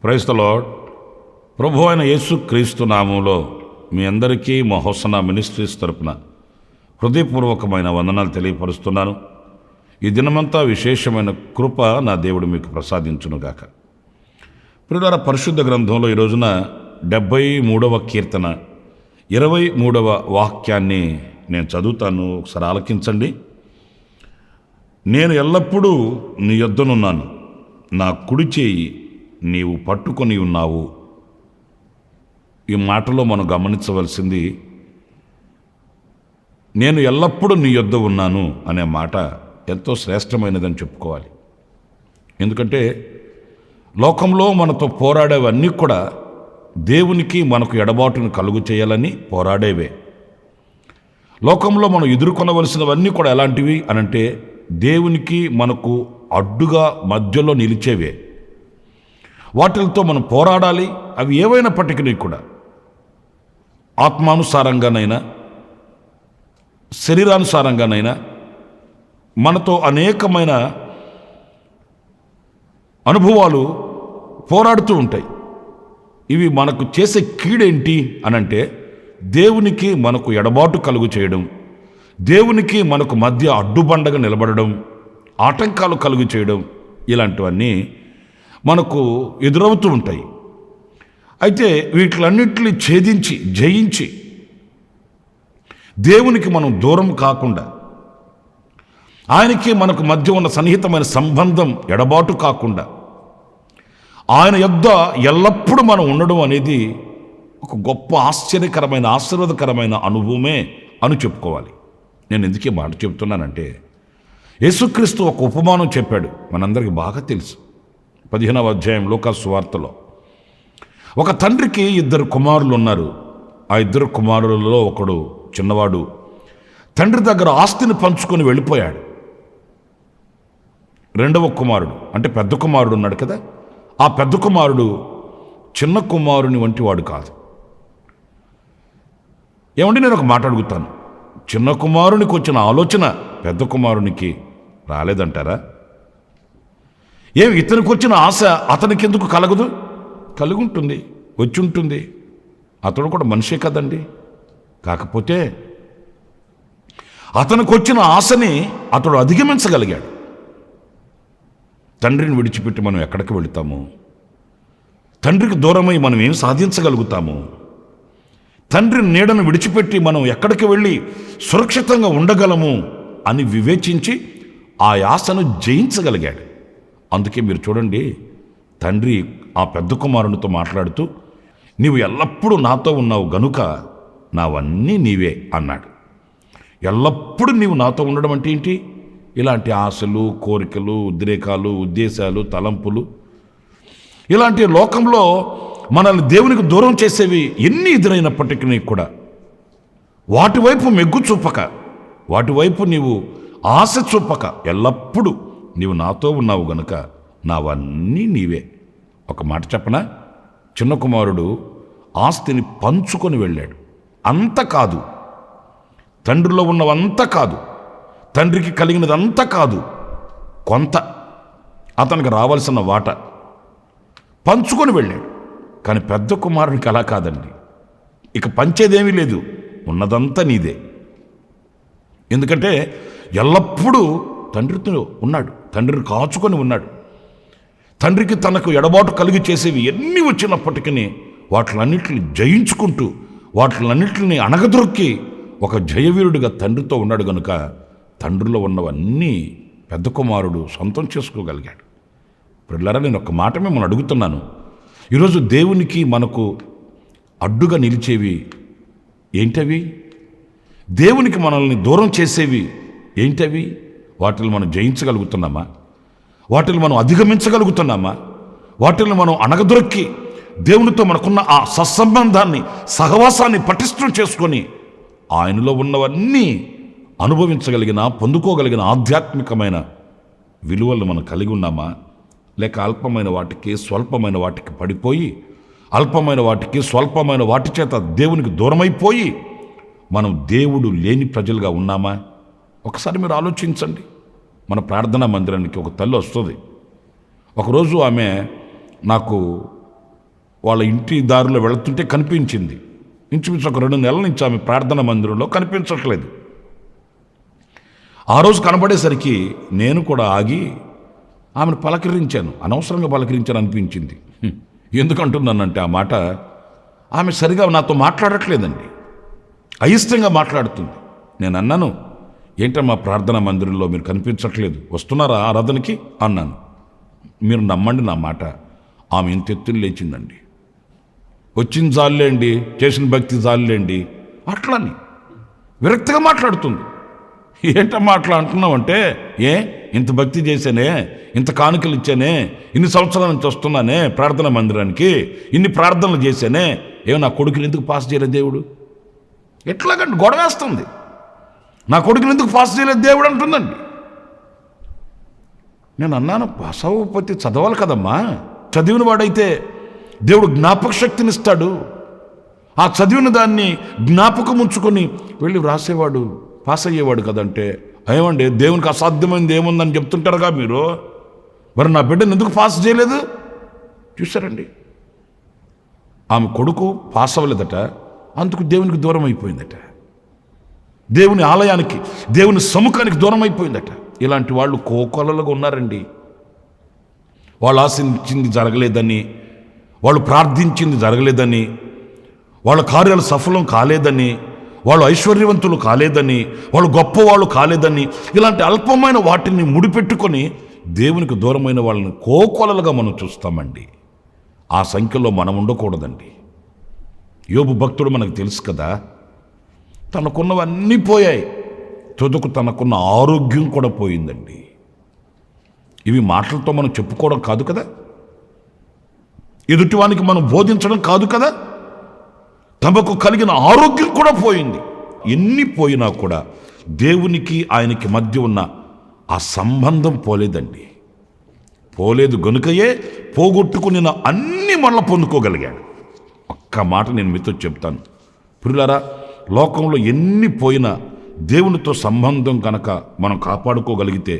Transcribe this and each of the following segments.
Praise the lord. ప్రభు అయిన యేసు క్రీస్తు నామంలో మీ అందరికీ మా హోసన్నా మినిస్ట్రీస్ తరపున హృదయపూర్వకమైన వందనాలు తెలియపరుస్తున్నాను. ఈ దినమంతా విశేషమైన కృప నా దేవుడు మీకు ప్రసాదించునుగాక. ప్రియులారా, పరిశుద్ధ గ్రంథంలో ఈ రోజున 73వ కీర్తన 23వ వాక్యాన్ని నేను చదువుతాను, ఒకసారి ఆలకించండి. నేను ఎల్లప్పుడూ నీ యొద్దనున్నాను, నా కుడి చేయి నీవు పట్టుకొని ఉన్నావు. ఈ మాటలో మనం గమనించవలసింది, నేను ఎల్లప్పుడూ నీ యొద్ద ఉన్నాను అనే మాట ఎంతో శ్రేష్టమైనదని చెప్పుకోవాలి. ఎందుకంటే లోకంలో మనతో పోరాడేవన్నీ కూడా దేవునికి మనకు ఎడబాటును కలుగు చేయాలని పోరాడేవే. లోకంలో మనం ఎదుర్కొనవలసినవన్నీ కూడా ఎలాంటివి అనంటే దేవునికి మనకు అడ్డుగా మధ్యలో నిలిచేవే. వాటితో మనం పోరాడాలి. అవి ఏవైనప్పటికీ కూడా ఆత్మానుసారంగానైనా శరీరానుసారంగానైనా మనతో అనేకమైన అనుభవాలు పోరాడుతూ ఉంటాయి. ఇవి మనకు చేసే కీడేంటి అనంటే దేవునికి మనకు ఎడబాటు కలుగు చేయడం, దేవునికి మనకు మధ్య అడ్డుబండగా నిలబడడం, ఆటంకాలు కలుగు చేయడం, ఇలాంటివన్నీ మనకు ఎదురవుతూ ఉంటాయి. అయితే వీటిలన్నింటినీ ఛేదించి జయించి దేవునికి మనం దూరం కాకుండా, ఆయనకి మనకు మధ్య ఉన్న సన్నిహితమైన సంబంధం ఎడబాటు కాకుండా ఆయన యొద్ద ఎల్లప్పుడూ మనం ఉండడం అనేది ఒక గొప్ప ఆశ్చర్యకరమైన ఆశీర్వాదకరమైన అనుభవమే అని చెప్పుకోవాలి. నేను ఎందుకే మాట చెప్తున్నానంటే, యేసుక్రీస్తు ఒక ఉపమానం చెప్పాడు, మనందరికీ బాగా తెలుసు. 15వ అధ్యాయం లూకా సువార్తలో ఒక తండ్రికి 2 కుమారులు ఉన్నారు. ఆ 2 కుమారులలో ఒకడు చిన్నవాడు తండ్రి దగ్గర ఆస్తిని పంచుకొని వెళ్ళిపోయాడు. రెండవ కుమారుడు అంటే పెద్ద కుమారుడు ఉన్నాడు కదా, ఆ పెద్ద కుమారుడు చిన్న కుమారుని వంటి వాడు కాదు. ఏమంటే నేను ఒక మాట అడుగుతాను, చిన్న కుమారునికి వచ్చిన ఆలోచన పెద్ద కుమారునికి రాలేదంటారా? ఇతనికి వచ్చిన ఆశ అతనికి ఎందుకు కలగదు? కలిగి ఉంటుంది, వచ్చి ఉంటుంది. అతడు కూడా మనిషే కదండి. కాకపోతే అతనికి వచ్చిన ఆశని అతడు అధిగమించగలిగాడు. తండ్రిని విడిచిపెట్టి మనం ఎక్కడికి వెళుతాము? తండ్రికి దూరమై మనం ఏం సాధించగలుగుతాము? తండ్రి నీడను విడిచిపెట్టి మనం ఎక్కడికి వెళ్ళి సురక్షితంగా ఉండగలము అని వివేచించి ఆ ఆశను జయించగలిగాడు. అందుకే మీరు చూడండి, తండ్రి ఆ పెద్ద కుమారునితో మాట్లాడుతూ, నీవు ఎల్లప్పుడూ నాతో ఉన్నావు గనుక నావన్నీ నీవే అన్నాడు. ఎల్లప్పుడూ నీవు నాతో ఉండడం అంటే ఏంటి? ఇలాంటి ఆశలు, కోరికలు, ఉద్రేకాలు, ఉద్దేశాలు, తలంపులు, ఇలాంటి లోకంలో మనల్ని దేవునికి దూరం చేసేవి ఎన్ని ఎదురైనప్పటికీ కూడా వాటి వైపు మెగ్గు చూపక, వాటి వైపు నీవు ఆశ చూపక, ఎల్లప్పుడూ నీవు నాతో ఉన్నావు గనుక నావన్నీ నీవే. ఒక మాట చెప్పనా? చిన్న కుమారుడు ఆస్తిని పంచుకొని వెళ్ళాడు. అంత కాదు, తండ్రిలో ఉన్నవంతా కాదు, తండ్రికి కలిగినదంతా కాదు, కొంత అతనికి రావాల్సిన వాట పంచుకొని వెళ్ళాడు. కానీ పెద్ద కుమారునికి అలా కాదండి. ఇక పంచేదేమీ లేదు, ఉన్నదంతా నీదే. ఎందుకంటే ఎల్లప్పుడూ తండ్రితో ఉన్నాడు, తండ్రిని కాచుకొని ఉన్నాడు. తండ్రికి తనకు ఎడబాటు కలిగి చేసేవి ఎన్ని వచ్చినప్పటికీ వాటిలన్నింటినీ జయించుకుంటూ, వాటిలన్నింటినీ అణగదొక్కి ఒక జయవీరుడిగా తండ్రితో ఉన్నాడు కనుక తండ్రిలో ఉన్నవన్నీ పెద్ద కుమారుడు సొంతం చేసుకోగలిగాడు. పిల్లరా, నేను ఒక మాట మిమ్మల్ని అడుగుతున్నాను, ఈరోజు దేవునికి మనకు అడ్డుగా నిలిచేవి ఏంటవి? దేవునికి మనల్ని దూరం చేసేవి ఏంటవి? వాటిని మనం జయించగలుగుతున్నామా? వాటిని మనం అధిగమించగలుగుతున్నామా? వాటిని మనం అణగదొక్కి దేవునితో మనకున్న ఆ సత్సంబంధాన్ని, సహవాసాన్ని పటిష్టం చేసుకొని ఆయనలో ఉన్నవన్నీ అనుభవించగలిగిన, పొందుకోగలిగిన ఆధ్యాత్మికమైన విలువలు మనం కలిగి ఉన్నామా? లేక అల్పమైన వాటికి, స్వల్పమైన వాటికి పడిపోయి, అల్పమైన వాటికి, స్వల్పమైన వాటి చేత దేవునికి దూరమైపోయి మనం దేవుడు లేని ప్రజలుగా ఉన్నామా? ఒకసారి మీరు ఆలోచించండి. మన ప్రార్థనా మందిరానికి ఒక తల్లి వస్తుంది. ఒకరోజు ఆమె నాకు వాళ్ళ ఇంటి దారిలో వెళుతుంటే కనిపించింది. ఇంచుమించు ఒక 2 నెలల నుంచి ఆమె ప్రార్థన మందిరంలో కనిపించట్లేదు. ఆ రోజు కనబడేసరికి నేను కూడా ఆగి ఆమెను పలకరించాను. అనవసరంగా పలకరించాను అనిపించింది. ఎందుకంటున్నానంటే ఆ మాట, ఆమె సరిగా నాతో మాట్లాడట్లేదండి, అయిష్టంగా మాట్లాడుతుంది. నేను అన్నాను, ఏంటమ్మా ప్రార్థనా మందిరంలో మీరు కనిపించట్లేదు, వస్తున్నారా ఆరాధనకి అన్నాను. మీరు నమ్మండి నా మాట, ఆమె ఇంత ఎత్తులు లేచిందండి. వచ్చిన జాలేండి, చేసిన భక్తి జాలేండి అట్లని విరక్తిగా మాట్లాడుతుంది. ఏంటమ్మా అట్లా అంటున్నావంటే, ఇంత భక్తి చేశానే, ఇంత కానుకలు ఇచ్చానే, ఇన్ని సంవత్సరాల నుంచి వస్తున్నానే ప్రార్థనా మందిరానికి, ఇన్ని ప్రార్థనలు చేశానే, నా కొడుకుని ఎందుకు పాస్ చేయలేదు దేవుడు? ఎట్లాగండి గొడవేస్తుంది. నా కొడుకుని ఎందుకు పాస్ చేయలేదు దేవుడు అంటుందండి. నేను అన్నాను, పాస్ అవ్వకపోతే చదవాలి కదమ్మా, చదివిన వాడైతే దేవుడు జ్ఞాపక శక్తినిస్తాడు. ఆ చదివిన దాన్ని జ్ఞాపకం ఉంచుకొని వెళ్ళి వ్రాసేవాడు పాస్ అయ్యేవాడు కదంటే, ఏమండి దేవునికి అసాధ్యమైనది ఏముందని చెప్తుంటారుగా మీరు, మరి నా బిడ్డను ఎందుకు పాస్ చేయలేదు? చూసారండి, ఆమె కొడుకు పాస్ అవ్వలేదట, అందుకు దేవునికి దూరం అయిపోయిందట, దేవుని ఆలయానికి దేవుని సముఖానికి దూరం అయిపోయిందట. ఇలాంటి వాళ్ళు కోకొలలుగా ఉన్నారండి. వాళ్ళు ఆశించింది జరగలేదని, వాళ్ళు ప్రార్థించింది జరగలేదని, వాళ్ళ కార్యాలు సఫలం కాలేదని, వాళ్ళు ఐశ్వర్యవంతులు కాలేదని, వాళ్ళు గొప్పవాళ్ళు కాలేదని, ఇలాంటి అల్పమైన వాటిని ముడిపెట్టుకొని దేవునికి దూరమైన వాళ్ళని కోకొలలుగా మనం చూస్తామండి. ఆ సంఖ్యలో మనం ఉండకూడదండి. యోబు భక్తుడు మనకు తెలుసు కదా, తనకున్నవన్నీ పోయాయి, తుదకు తనకున్న ఆరోగ్యం కూడా పోయిందండి. ఇవి మాటలతో మనం చెప్పుకోవడం కాదు కదా, ఎదుటివానికి మనం బోధించడం కాదు కదా, తమకు కలిగిన ఆరోగ్యం కూడా పోయింది. ఎన్ని పోయినా కూడా దేవునికి ఆయనకి మధ్య ఉన్న ఆ సంబంధం పోలేదండి. పోలేదు గనుకయే పోగొట్టుకుని అన్ని మళ్ళీ పొందుకోగలిగాడు. ఒక్క మాట నేను మీతో చెప్తాను ప్రియులారా, లోకంలో ఎన్ని పోయినా దేవునితో సంబంధం కనుక మనం కాపాడుకోగలిగితే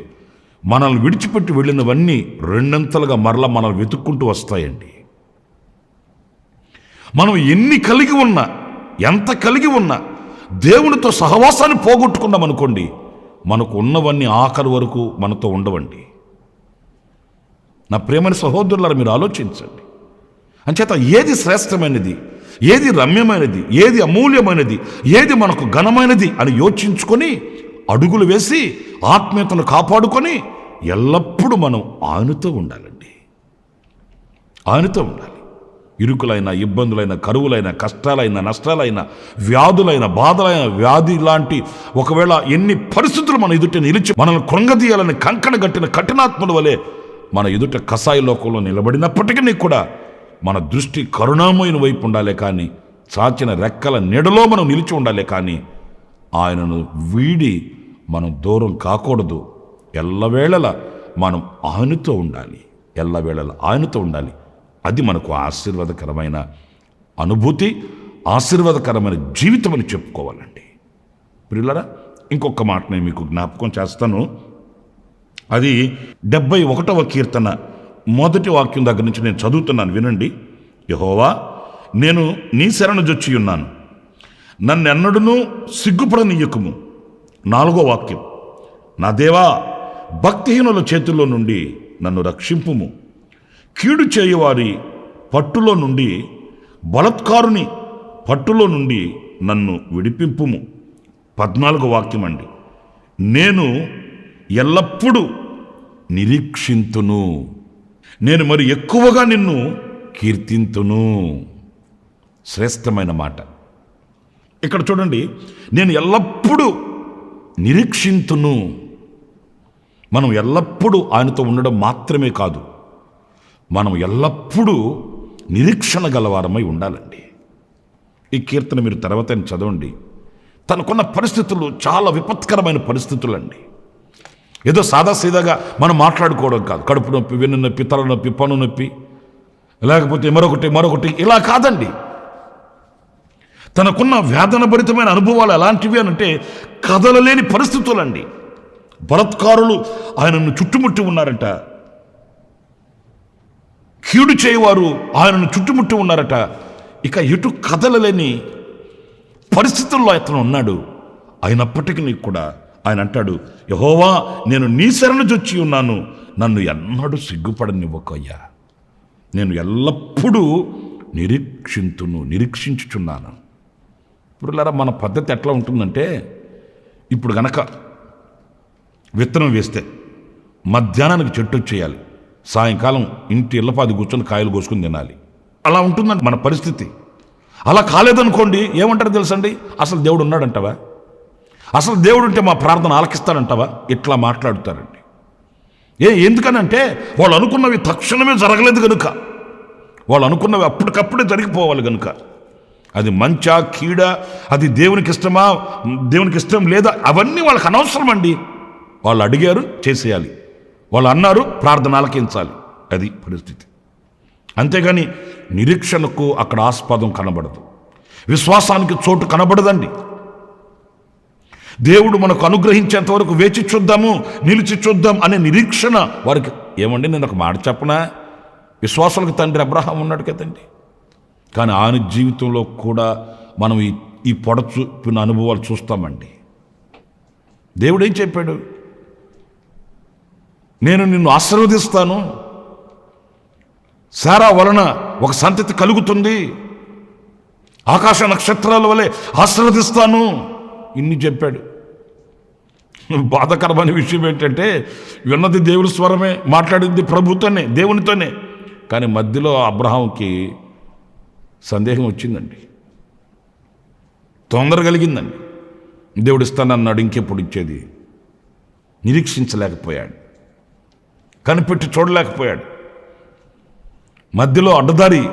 మనల్ని విడిచిపెట్టి వెళ్ళినవన్నీ రెండంతలుగా మరలా మనల్ని వెతుక్కుంటూ వస్తాయండి. మనం ఎన్ని కలిగి ఉన్నా, ఎంత కలిగి ఉన్నా దేవునితో సహవాసాన్ని పోగొట్టుకున్నాం అనుకోండి, మనకు ఉన్నవన్నీ ఆఖరి వరకు మనతో ఉండవండి. నా ప్రియమైన సహోదరులారా, మీరు ఆలోచించండి. అంచేత ఏది శ్రేష్టమైనది, ఏది రమ్యమైనది, ఏది అమూల్యమైనది, ఏది మనకు ఘనమైనది అని యోచించుకొని అడుగులు వేసి ఆత్మీయతను కాపాడుకొని ఎల్లప్పుడూ మనం ఆయనతో ఉండాలండి. ఆయనతో ఉండాలి. ఇరుకులైన, ఇబ్బందులైన, కరువులైన, కష్టాలైన, నష్టాలైన, వ్యాధులైన, బాధలైన, వ్యాధి లాంటి ఒకవేళ ఎన్ని పరిస్థితులు మన ఎదుట నిలిచి మనల్ని కృంగదీయాలని కంకణ గట్టిన కఠినాత్ముల వలె మన ఎదుట కసాయి లోకంలో నిలబడినప్పటికీ కూడా మన దృష్టి కరుణామయుని వైపు ఉండాలి కానీ, చాచిన రెక్కల నీడలో మనం నిలిచి ఉండాలి కానీ, ఆయనను వీడి మనం దూరం కాకూడదు. ఎల్లవేళలా మనం ఆయనతో ఉండాలి, ఎల్లవేళలా ఆయనతో ఉండాలి. అది మనకు ఆశీర్వాదకరమైన అనుభూతి, ఆశీర్వాదకరమైన జీవితం అని చెప్పుకోవాలండి. ప్రియులారా, ఇంకొక మాట నేను మీకు జ్ఞాపకం చేస్తాను. అది 71వ కీర్తన 1వ వాక్యం దగ్గర నుంచి నేను చదువుతున్నాను, వినండి. యెహోవా, నేను నీ శరణు జొచ్చి ఉన్నాను, నన్నెన్నడూనూ సిగ్గుపడనీయకుము. 4వ వాక్యం, నా దేవా, భక్తిహీనుల చేతుల్లో నుండి నన్ను రక్షింపుము, కీడు చేయువారి పట్టులో నుండి, బలత్కారుని పట్టులో నుండి నన్ను విడిపింపుము. 14వ వాక్యం అండి, నేను ఎల్లప్పుడూ నిరీక్షింతును, నేను మరి ఎక్కువగా నిన్ను కీర్తింతును. శ్రేష్టమైన మాట. ఇక్కడ చూడండి, నేను ఎల్లప్పుడూ నిరీక్షింతును. మనం ఎల్లప్పుడూ ఆయనతో ఉండడం మాత్రమే కాదు, మనం ఎల్లప్పుడూ నిరీక్షణ గలవారమై ఉండాలండి. ఈ కీర్తన మీరు తర్వాత చదవండి. తనకున్న పరిస్థితులు చాలా విపత్కరమైన పరిస్థితులు అండి. ఏదో సాదాసీదాగా మనం మాట్లాడుకోవడం కాదు. కడుపు నొప్పి, వెన్ను నొప్పి, తల నొప్పి, పన్ను నొప్పి, లేకపోతే మరొకటి ఇలా కాదండి. తనకున్న వేదన భరితమైన అనుభవాలు ఎలాంటివి అనంటే కదలలేని పరిస్థితులండి. బలత్కారులు ఆయనను చుట్టుముట్టి ఉన్నారంట, కీడు చేయవారు ఆయనను చుట్టుముట్టి ఉన్నారట. ఇక ఎటు కదలలేని పరిస్థితుల్లో అతను ఉన్నాడు. అయినప్పటికీ కూడా ఆయన అంటాడు, యెహోవా నేను నీ శరణు జొచ్చి ఉన్నాను, నన్ను ఎన్నడూ సిగ్గుపడనివ్వకయ్యా, నేను ఎల్లప్పుడూ నిరీక్షించుచున్నాను. ఇప్పుడు మన పద్ధతి ఎట్లా ఉంటుందంటే, ఇప్పుడు గనక విత్తనం వేస్తే మధ్యాహ్నానికి చెట్టు వచ్చేయాలి, సాయంకాలం ఇంటి ఇళ్ళపాది కూర్చొని కాయలు కోసుకుని తినాలి. అలా ఉంటుందండి మన పరిస్థితి. అలా కాలేదనుకోండి ఏమంటారు తెలుసండి, అసలు దేవుడు ఉన్నాడంటావా, అసలు దేవుడు ఉంటే మా ప్రార్థన ఆలకిస్తాడంటావా, ఇట్లా మాట్లాడుతారండి. ఎందుకనంటే వాళ్ళు అనుకున్నవి తక్షణమే జరగలేదు కనుక, వాళ్ళు అనుకున్నవి అప్పటికప్పుడే జరిగిపోవాలి కనుక. అది మంచా కీడా, అది దేవునికి ఇష్టమా దేవునికి ఇష్టం లేదా, అవన్నీ వాళ్ళకి అనవసరం అండి. వాళ్ళు అడిగారు చేసేయాలి, వాళ్ళు అన్నారు ప్రార్థన ఆలకించాలి, అది పరిస్థితి. అంతేగాని నిరీక్షణకు అక్కడ ఆస్పదం కనబడదు, విశ్వాసానికి చోటు కనబడదండి. దేవుడు మనకు అనుగ్రహించేంత వరకు వేచి చూద్దాము, నిలిచి చూద్దాం అనే నిరీక్షణ వారికి. ఏమండి నేను ఒక మాట చెప్పనా, విశ్వాసాలకు తండ్రి అబ్రహాం ఉన్నాడు కదండి, కానీ ఆయన జీవితంలో కూడా మనం ఈ పొడచూపిన అనుభవాలు చూస్తామండి. దేవుడు ఏం చెప్పాడు, నేను నిన్ను ఆశీర్వదిస్తాను, శారా వలన ఒక సంతతి కలుగుతుంది, ఆకాశ నక్షత్రాల వలె ఆశీర్వదిస్తాను, ఇన్ని చెప్పాడు. బాధాకరమైన విషయం ఏంటంటే విన్నది దేవుని స్వరమే, మాట్లాడింది ప్రభుతోనే, దేవునితోనే. కానీ మధ్యలో అబ్రహాంకి సందేహం వచ్చిందండి, తొందర కలిగిందండి. దేవుడు ఇస్తానన్నాడు, ఇంకెప్పుడు ఇచ్చేది, నిరీక్షించలేకపోయాడు, కనిపెట్టి చూడలేకపోయాడు. మధ్యలో అడ్డదారి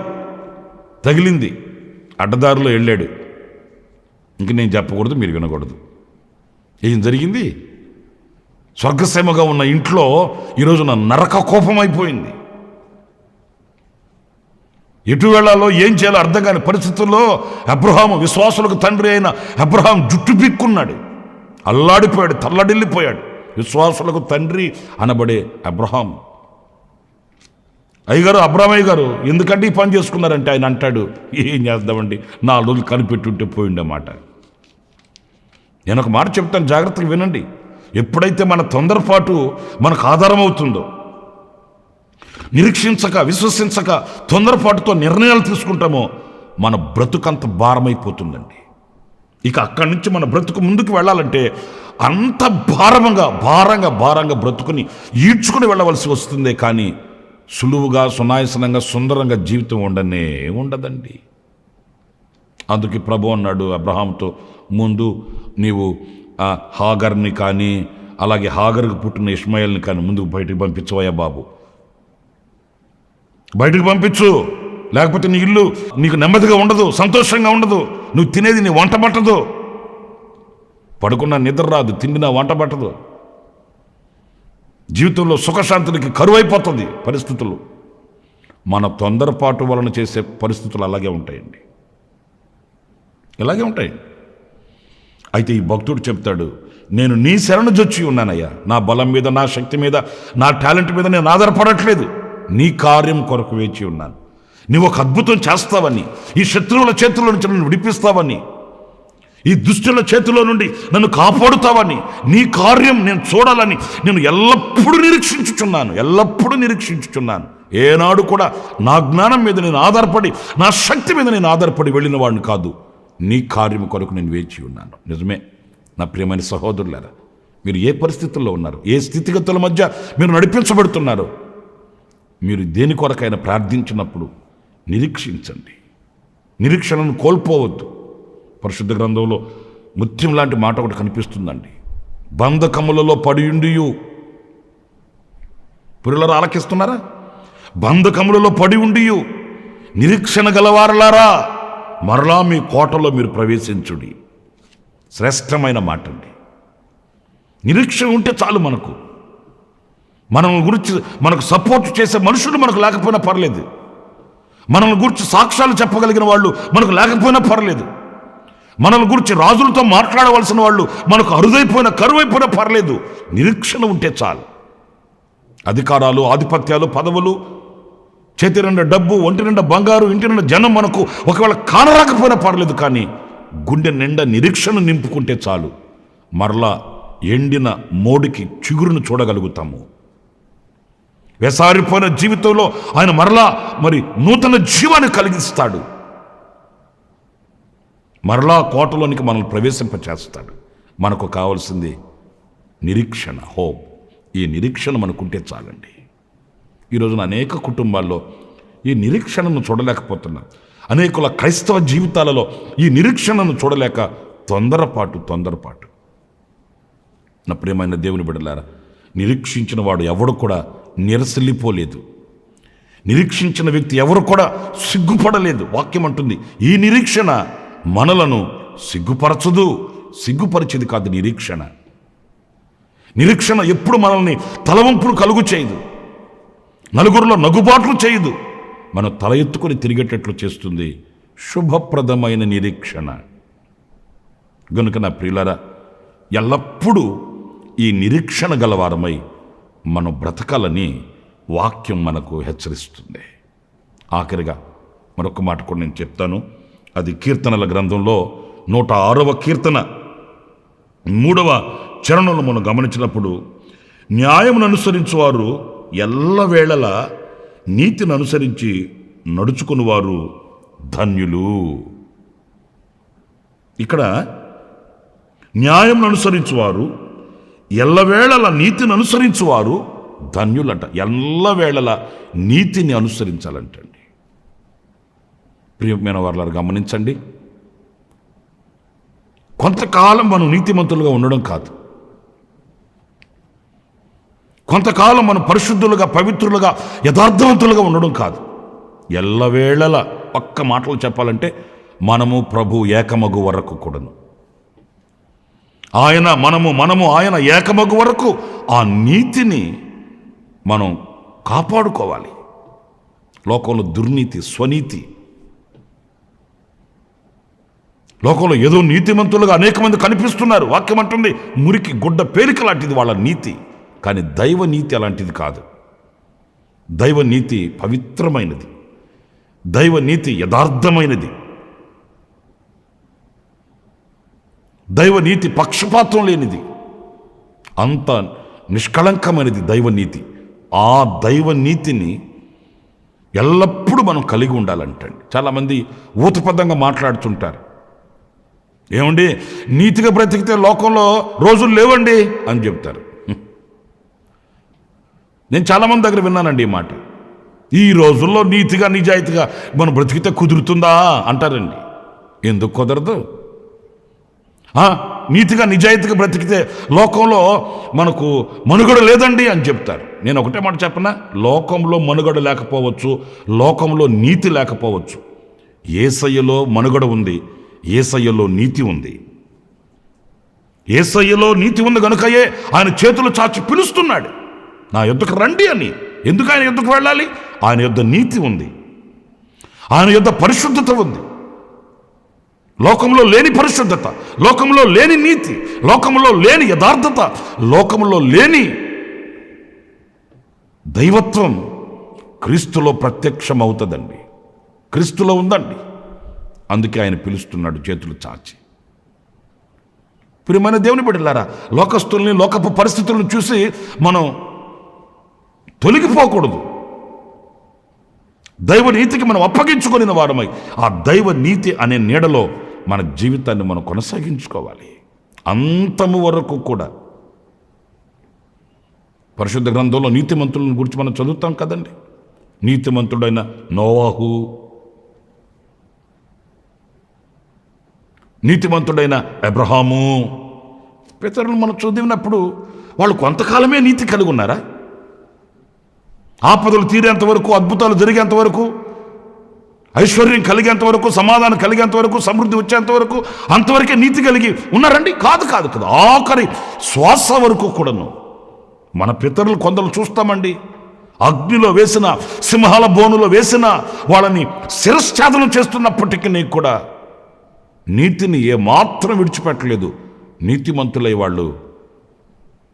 తగిలింది, అడ్డదారిలో వెళ్ళాడు. ఇంక నేను చెప్పకూడదు, మీరు వినకూడదు. ఏం జరిగింది, స్వర్గసీమగా ఉన్న ఇంట్లో ఈరోజు నా నరక కోపం అయిపోయింది. ఎటు వెళ్ళాలో ఏం చేయాలో అర్థం కాని పరిస్థితుల్లో అబ్రహాము, విశ్వాసులకు తండ్రి అయిన అబ్రహాం జుట్టు పీక్కున్నాడు, అల్లాడిపోయాడు, తల్లడిల్లిపోయాడు. విశ్వాసులకు తండ్రి అనబడే అబ్రహాం. అయ్యగారు అబ్రహామయ్య గారు ఎందుకంటే ఈ పని చేసుకున్నారంటే ఆయన అంటాడు, ఏం చేద్దామండి, 4 రోజులు కనిపెట్టుంటే పోయిండమాట. నేను ఒక మాట చెప్తాను, జాగ్రత్తగా వినండి. ఎప్పుడైతే మన తొందరపాటు మనకు ఆధారం అవుతుందో, నిరీక్షించక విశ్వసించక తొందరపాటుతో నిర్ణయాలు తీసుకుంటామో, మన బ్రతుకంత భారమైపోతుందండి. ఇక అక్కడి నుంచి మన బ్రతుకు ముందుకు వెళ్ళాలంటే అంత భారంగా బ్రతుకుని ఈడ్చుకుని వెళ్ళవలసి వస్తుందే కానీ సులువుగా సునాయసనంగా సుందరంగా జీవితం ఉండదండి. అందుకే ప్రభు అన్నాడు అబ్రహాంతో, ముందు నీవు హాగర్ని కానీ అలాగే హాగర్కి పుట్టిన ఇష్మాయిల్ని కానీ ముందుకు బయటికి పంపించవయ్యా బాబు, బయటికి పంపించు, లేకపోతే నీ ఇల్లు నీకు నెమ్మదిగా ఉండదు, సంతోషంగా ఉండదు, నువ్వు తినేది నీ వంట పట్టదు, పడుకున్నా నిద్ర రాదు, తిండినా వంట పట్టదు, జీవితంలో సుఖశాంతులకి కరువైపోతుంది పరిస్థితులు. మన తొందరపాటు వలన చేసే పరిస్థితులు అలాగే ఉంటాయండి, ఇలాగే ఉంటాయి. అయితే ఈ భక్తుడు చెప్తాడు, నేను నీ శరణు జొచ్చి ఉన్నానయ్యా, నా బలం మీద, నా శక్తి మీద, నా టాలెంట్ మీద నేను ఆధారపడట్లేదు, నీ కార్యం కొరకు వేచి ఉన్నాను. నీవు ఒక అద్భుతం చేస్తావని, ఈ శత్రువుల చేతుల్లో నుంచి నన్ను విడిపిస్తావని, ఈ దుష్టుల చేతిలో నుండి నన్ను కాపాడుతావని, నీ కార్యం నేను చూడాలని నేను ఎల్లప్పుడూ నిరీక్షించుచున్నాను. ఏనాడు కూడా నా జ్ఞానం మీద నేను ఆధారపడి, నా శక్తి మీద నేను ఆధారపడి వెళ్ళిన వాడిని కాదు, నీ కార్యం కొరకు నేను వేచి ఉన్నాను. నిజమే నా ప్రియమైన సహోదరులారా, మీరు ఏ పరిస్థితుల్లో ఉన్నారు, ఏ స్థితిగతుల మధ్య మీరు నడిపించబడుతున్నారు, మీరు దేని కొరకైనా ప్రార్థించినప్పుడు నిరీక్షించండి, నిరీక్షణను కోల్పోవద్దు. పరిశుద్ధ గ్రంథంలో ముత్యం లాంటి మాట ఒకటి కనిపిస్తుందండి, బంధకములలో పడియుండియు. పురులను ఆలకిస్తున్నారా? బంధకములలో పడి ఉండియు నిరీక్షణ గలవారలారా మరలా మీ కోటలో మీరు ప్రవేశించుడి. శ్రేష్టమైన మాట అండి. నిరీక్షణ ఉంటే చాలు. మనం గురించి మనకు సపోర్ట్ చేసే మనుషులు మనకు లేకపోయినా పర్లేదు, మనల్ని గురించి సాక్ష్యాలు చెప్పగలిగిన వాళ్ళు మనకు లేకపోయినా పర్లేదు, మనల్ని గురించి రాజులతో మాట్లాడవలసిన వాళ్ళు మనకు కరువైపోయినా పర్లేదు. నిరీక్షణ ఉంటే చాలు. అధికారాలు, ఆధిపత్యాలు, పదవులు, చేతి నిండా డబ్బు, ఒంటి నిండా బంగారు, ఇంటి నిండా జనం మనకు ఒకవేళ కానరాకపోయినా పర్లేదు, కానీ గుండె నిండా నిరీక్షణ నింపుకుంటే చాలు, మరలా ఎండిన మోడికి చిగురును చూడగలుగుతాము. వేసారిపోయిన జీవితంలో ఆయన మరలా నూతన జీవాన్ని కలిగిస్తాడు. మరలా కోటలోనికి మనల్ని ప్రవేశింపచేస్తాడు. మనకు కావాల్సింది నిరీక్షణ, హోప్. ఈ నిరీక్షణ మనకుంటే చాలండి. ఈరోజున అనేక కుటుంబాల్లో ఈ నిరీక్షణను చూడలేకపోతున్నాం. అనేకుల క్రైస్తవ జీవితాలలో ఈ నిరీక్షణను చూడలేక తొందరపాటు. నా ప్రియమైన దేవుని బిడ్డలారా, నిరీక్షించిన వాడు ఎవడు కూడా నిరసిల్లిపోలేదు. నిరీక్షించిన వ్యక్తి ఎవరు కూడా సిగ్గుపడలేదు. వాక్యం అంటుంది, ఈ నిరీక్షణ మనలను సిగ్గుపరచదు. సిగ్గుపరిచేది కాదు నిరీక్షణ. నిరీక్షణ ఎప్పుడు మనల్ని తలవంపులు కలుగు చేయదు, నలుగురిలో నగుబాట్లు చేయదు, మనం తల ఎత్తుకొని తిరిగేటట్లు చేస్తుంది శుభప్రదమైన నిరీక్షణ. గనుక నా ప్రియులారా, ఎల్లప్పుడూ ఈ నిరీక్షణ గలవారమై మనం బ్రతకాలని వాక్యం మనకు హెచ్చరిస్తుంది. ఆఖరిగా మరొక మాట కూడా నేను చెప్తాను. అది కీర్తనల గ్రంథంలో 106వ కీర్తన 3వ చరణంలో మనం గమనించినప్పుడు, న్యాయమును అనుసరించువారు ఎల్లవేళలా నీతిని అనుసరించి నడుచుకునివారు ధన్యులు. ఇక్కడ న్యాయమును అనుసరించువారు ఎల్లవేళల నీతిని అనుసరించువారు ధన్యులంట. ఎల్లవేళల నీతిని అనుసరించాలంటండి. ప్రియమైన వారులారా, గమనించండి, కొంతకాలం మనం నీతిమంతులుగా ఉండడం కాదు, కొంతకాలం మనం పరిశుద్ధులుగా, పవిత్రులుగా, యథార్థవంతులుగా ఉండడం కాదు. ఎల్లవేళల ఒక్క మాటలు చెప్పాలంటే మనము ప్రభు ఏకమగు వరకు కూడాను, మనము ఆయన ఏకమగు వరకు ఆ నీతిని మనం కాపాడుకోవాలి. లోకంలో దుర్నీతి, స్వనీతి, లోకంలో ఏదో నీతిమంతులుగా అనేక మంది కనిపిస్తున్నారు. వాక్యం అంటుంది, మురికి గుడ్డ పేలిక లాంటిది వాళ్ళ నీతి. కానీ దైవ నీతి అలాంటిది కాదు. దైవ నీతి పవిత్రమైనది, దైవ నీతి యథార్థమైనది, దైవ నీతి పక్షపాతం లేనిది, అంత నిష్కళంకమైనది దైవ నీతి. ఆ దైవ నీతిని ఎల్లప్పుడూ మనం కలిగి ఉండాలంటండి. చాలామంది ఊతపదంగా మాట్లాడుతుంటారు. ఏమండి, నీతిగా బ్రతికితే లోకంలో రోజులు లేవండి అని చెప్తారు. నేను చాలామంది దగ్గర విన్నానండి ఈ మాట. ఈ రోజుల్లో నీతిగా నిజాయితీగా మనం బ్రతికితే కుదురుతుందా అంటారండి. ఎందుకు కుదరదు? నీతిగా నిజాయితీగా బ్రతికితే లోకంలో మనకు మనుగడ లేదండి అని చెప్తారు. నేను ఒకటే మాట చెప్పనా, లోకంలో మనుగడ లేకపోవచ్చు, లోకంలో నీతి లేకపోవచ్చు. యేసయ్యలో మనుగడ ఉంది, యేసయ్యలో నీతి ఉంది. యేసయ్యలో నీతి ఉంది కనుకయే ఆయన చేతులు చాచి పిలుస్తున్నాడు, నా యొద్దకు రండి అని. ఎందుకు ఆయన యొద్దకు వెళ్ళాలి? ఆయన యొద్ద నీతి ఉంది, ఆయన యొద్ద పరిశుద్ధత ఉంది. లోకంలో లేని పరిశుద్ధత, లోకంలో లేని నీతి, లోకంలో లేని యథార్థత, లోకంలో లేని దైవత్వం క్రీస్తులో ప్రత్యక్షమవుతుందండి, క్రీస్తులో ఉందండి. అందుకే ఆయన పిలుస్తున్నాడు చేతులు చాచి. ప్రియమైన దేవుని బిడ్డలారా, లోకస్తుల్ని, లోకపు పరిస్థితులను చూసి మనం తొలగిపోకూడదు. దైవ నీతికి మనం అప్పగించుకొనిన వారమై ఆ దైవ నీతి అనే నీడలో మన జీవితాన్ని మనం కొనసాగించుకోవాలి అంతము వరకు కూడా. పరిశుద్ధ గ్రంథంలో నీతిమంతులను గురించి మనం చదువుతాం కదండి. నీతిమంతుడైన నోవాహు, నీతిమంతుడైన అబ్రహాము, పితరులు మనం చదివినప్పుడు వాళ్ళు కొంతకాలమే నీతి కలిగి ఉన్నారా? ఆపదలు తీరేంత వరకు, అద్భుతాలు జరిగేంత వరకు, ఐశ్వర్యం కలిగేంత వరకు, సమాధానం కలిగేంత వరకు, సమృద్ధి వచ్చేంత వరకు అంతవరకే నీతి కలిగి ఉన్నారండి? కాదు కాదు కాదు ఆఖరి శ్వాస వరకు కూడాను. మన పితరులు కొందరు చూస్తామండి, అగ్నిలో వేసిన, సింహాల బోనులో వేసిన వాళ్ళని శిరశ్ఛేదనం చేస్తున్నప్పటికీ కూడా నీతిని ఏమాత్రం విడిచిపెట్టలేదు. నీతిమంతులై వాళ్ళు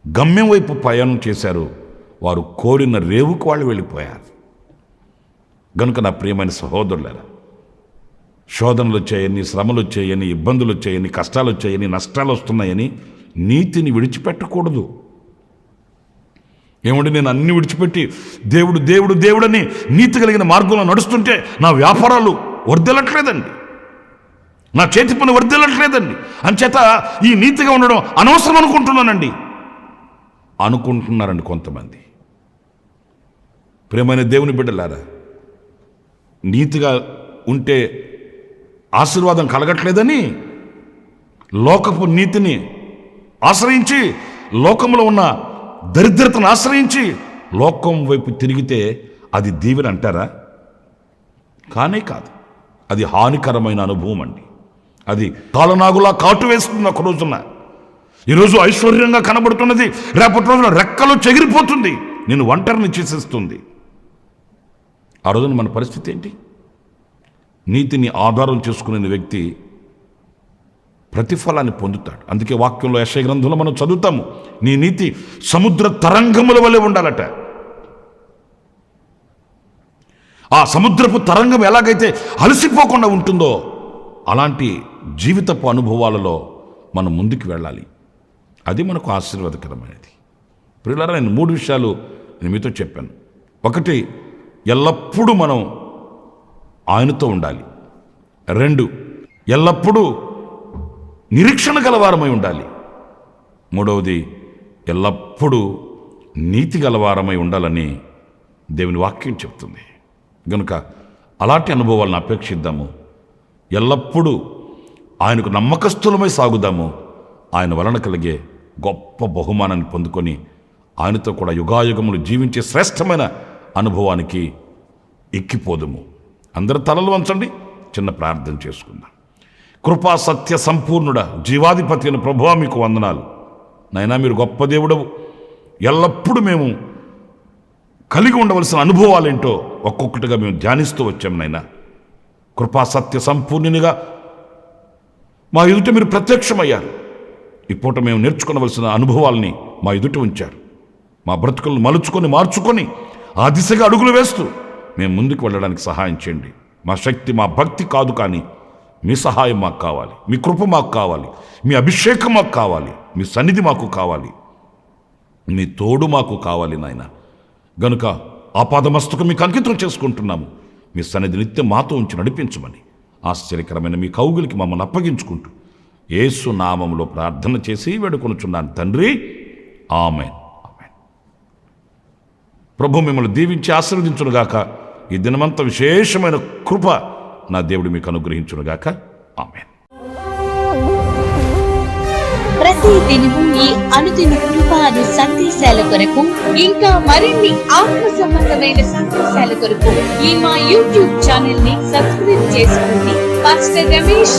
గమ్యం వైపు ప్రయాణం చేశారు. వారు కోరిన రేవుకు వాళ్ళు వెళ్ళిపోయారు. గనుక నా ప్రియమైన సహోదరులారా, శోధనలు వచ్చాయని, శ్రమలు వచ్చాయని, ఇబ్బందులు వచ్చాయని, కష్టాలు వచ్చాయని, నష్టాలు వస్తున్నాయని నీతిని విడిచిపెట్టకూడదు. ఏమంటే నేను అన్ని విడిచిపెట్టి దేవుడు దేవుడు దేవుడని నీతి కలిగిన మార్గంలో నడుస్తుంటే నా వ్యాపారాలు వర్ధిల్లట్లేదండి, నా చేతి పని వర్ధిల్లట్లేదండి, అంచేత ఈ నీతిగా ఉండడం అనవసరం అనుకుంటున్నానండి అనుకుంటున్నారండి కొంతమంది. ప్రియమైన దేవుని బిడ్డలారా, నీతిగా ఉంటే ఆశీర్వాదం కలగట్లేదని లోకపు నీతిని ఆశ్రయించి, లోకంలో ఉన్న దరిద్రతను ఆశ్రయించి లోకం వైపు తిరిగితే అది దీవెన అంటారా? కానే కాదు. అది హానికరమైన అనుభవం అండి. అది తాళనాగులా కాటు వేస్తుంది. ఒక రోజున ఈరోజు ఐశ్వర్యంగా కనబడుతున్నది రేపటి రోజున రెక్కలు చెగిరిపోతుంది, నేను ఒంటరిని చేసేస్తుంది. ఆ రోజున మన పరిస్థితి ఏంటి? నీతిని ఆధారం చేసుకునే వ్యక్తి ప్రతిఫలాన్ని పొందుతాడు. అందుకే వాక్యంలో యెషయా గ్రంథంలో మనం చదువుతాము, నీ నీతి సముద్ర తరంగముల వలె ఉండాలట. ఆ సముద్రపు తరంగం ఎలాగైతే అలసిపోకుండా ఉంటుందో అలాంటి జీవితపు అనుభవాలలో మనం ముందుకు వెళ్ళాలి. అది మనకు ఆశీర్వాదకరమైనది. ప్రియులారా, నేను 3 విషయాలు నేను మీతో చెప్పాను. 1, ఎల్లప్పుడూ మనం ఆయనతో ఉండాలి. 2, ఎల్లప్పుడూ నిరీక్షణ గలవారమై ఉండాలి. 3వది, ఎల్లప్పుడూ నీతి గలవారమై ఉండాలని దేవుని వాక్యం చెప్తుంది. కనుక అలాంటి అనుభవాలను అపేక్షిద్దాము. ఎల్లప్పుడూ ఆయనకు నమ్మకస్తులమై సాగుదాము. ఆయన వలన కలిగే గొప్ప బహుమానాన్ని పొందుకొని ఆయనతో కూడా యుగాయుగములు జీవించే శ్రేష్టమైన అనుభవానికి ఎక్కిపోదుము. అందరూ తలలు వంచండి, చిన్న ప్రార్థన చేసుకుందాం. కృపా సత్య సంపూర్ణుడ, జీవాధిపతి అయిన ప్రభువా, మీకు వందనాలు. నైనా మీరు గొప్ప దేవుడవు. ఎల్లప్పుడూ మేము కలిగి ఉండవలసిన అనుభవాలేంటో ఒక్కొక్కటిగా మేము ధ్యానిస్తూ వచ్చాం. నైనా కృపా సత్య సంపూర్ణునిగా మా ఎదుట మీరు ప్రత్యక్షమయ్యారు. ఈ పూట మేము నేర్చుకోవలసిన అనుభవాల్ని మా ఎదుట ఉంచారు. మా బ్రతుకులను మలుచుకొని మార్చుకొని ఆ దిశగా అడుగులు వేస్తూ మేము ముందుకు వెళ్ళడానికి సహాయం చేయండి. మా శక్తి, మా భక్తి కాదు, కానీ మీ సహాయం మాకు కావాలి, మీ కృప మాకు కావాలి, మీ అభిషేకం మాకు కావాలి, మీ సన్నిధి మాకు కావాలి, మీ తోడు మాకు కావాలి నాయన. గనుక ఆపాదమస్తకం మీకు అంకితం చేసుకుంటున్నాము. మీ సన్నిధి నిత్యం మాతో ఉంచి నడిపించమని ఆశ్చర్యకరమైన మీ కౌగులికి మమ్మల్ని అప్పగించుకుంటూ యేసు నామములో ప్రార్థన చేసి వేడుకొనుచున్నాను తండ్రి, ఆమేన్. ఆమేన్. ప్రభు మిమ్మల్ని దీవించి ఆశీర్వదించునుగాక. ఈ దినమంతా విశేషమైన కృప నా దేవుడు మీకు అనుగ్రహించునుగాక. ఆమేన్. ప్రతి దినము ఈ అనుదిన కృపాను సందేశాల కొరకు, ఇంకా మరిన్ని ఆత్మ సంబంధమైన సందేశాల కొరకు ఈ మా యూట్యూబ్ ఛానల్ ని సబ్స్క్రైబ్ చేసుకోండి. Pastor Ramesh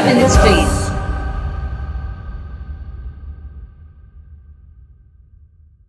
ministries.